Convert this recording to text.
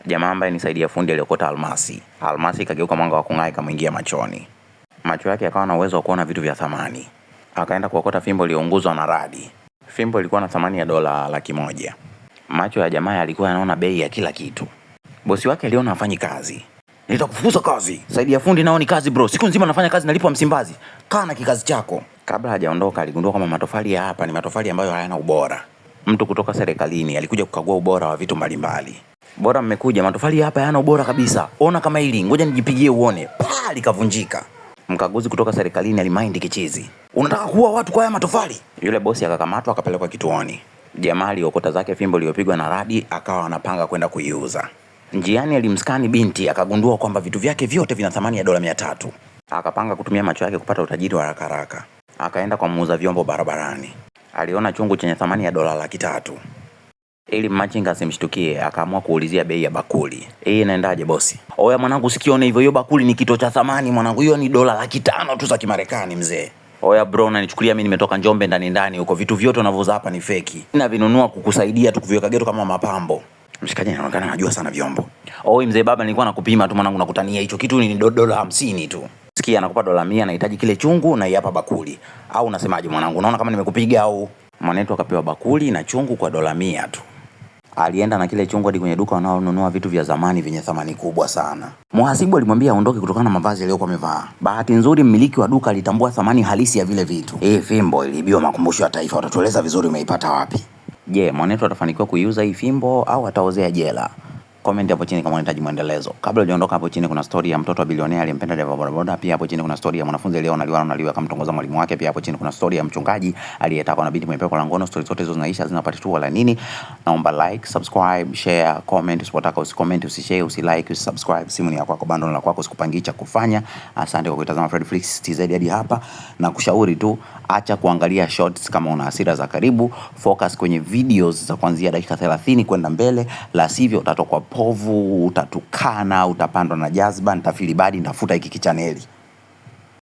Jamaa ambaye ni Saidi ya fundi aliokota almasi. Almasi ikageuka mwanga wa kung'aa ikamuingia machoni. Macho yake yakawa na uwezo wa kuona vitu vya thamani. Akaenda kuokota fimbo iliyounguzwa na radi. Fimbo ilikuwa na thamani ya dola 100,000. Macho ya jamaa yalikuwa yanaona bei ya kila kitu. Bosi wake aliona hafanyi kazi. Nitakufukuza kazi. Saidi ya fundi nao ni kazi bro. Siku nzima nafanya kazi nalipwa Msimbazi. Kaa na kikazi chako. Kabla hajaondoka aligundua kama matofali ya hapa ni matofali ambayo hayana ubora. Mtu kutoka serikalini alikuja kukagua ubora wa vitu mbalimbali. Bora mmekuja, matofali hapa hayana ubora kabisa. Ona kama hili, ngoja nijipigie uone. Paa likavunjika. Mkaguzi kutoka serikalini alimind kichizi. Unataka kuua watu kwa haya matofali? Yule bosi akakamatwa akapelekwa kituoni. Jamaa aliokota zake fimbo iliyopigwa na radi akawa anapanga kwenda kuiuza. Njiani alimskani binti akagundua kwamba vitu vyake vyote vina thamani ya dola 300. Akapanga kutumia macho yake kupata utajiri wa haraka haraka. Akaenda kwa muuza vyombo barabarani. Aliona chungu chenye thamani ya dola 300. Ili machinga asimshtukie akaamua kuulizia bei ya bakuli. Hii inaendaje bosi? Oya mwanangu, usikione hivyo, hiyo bakuli ni kito cha thamani mwanangu, hiyo ni dola 500 tu za Kimarekani mzee. Oya bro, unanichukulia mimi nimetoka Njombe ndani huko, vitu vyote unavyouza hapa ni feki. Ninavinunua kukusaidia tu kuviweka geto kama mapambo. Mshikaji anaonekana anajua sana vyombo. Oi mzee baba, nilikuwa nakupima tu mwanangu, nakutania hicho kitu ni dola 50 tu. Sikia, nakupa dola 100, nahitaji kile chungu na hapa bakuli. Au unasemaje mwanangu? Unaona kama nimekupiga au? Mwanetu akapewa bakuli na chungu kwa dola 100 tu. Alienda na kile chungu hadi kwenye duka wanaonunua vitu vya zamani vyenye thamani kubwa sana. Mhasibu alimwambia aondoke kutokana na mavazi aliyokuwa amevaa. Bahati nzuri mmiliki wa duka alitambua thamani halisi ya vile vitu. Fimbo iliibiwa makumbusho ya taifa, utatueleza vizuri umeipata wapi? Je, mwanetu atafanikiwa kuiuza hii fimbo au ataozea jela? Comment hapo chini kama unahitaji muendelezo. Kabla hujaondoka, hapo chini kuna story ya mtoto wa bilionea aliyempenda dereva bodaboda. Pia hapo chini kuna story ya mwanafunzi aliyeona akamtongoza mwalimu wake. Pia hapo chini kuna story ya mchungaji aliyetaka na binti mwenye pepo la ngono. Story zote hizo zinaisha zinapata tu wala nini. Naomba like, subscribe, share, comment. Usipotaka usicomment, usishare, usilike, usubscribe. Simu ni yako, bando la kwako, sikupangi cha kufanya. Asante kwa kutazama Fredflix TZ hadi hapa, na kushauri tu acha kuangalia shorts kama una hasira za karibu. Focus kwenye videos za kuanzia dakika 30 kwenda mbele, la sivyo utatokwa povu, utatukana, utapandwa na jazba, nitafili badi, nitafuta hiki kichaneli.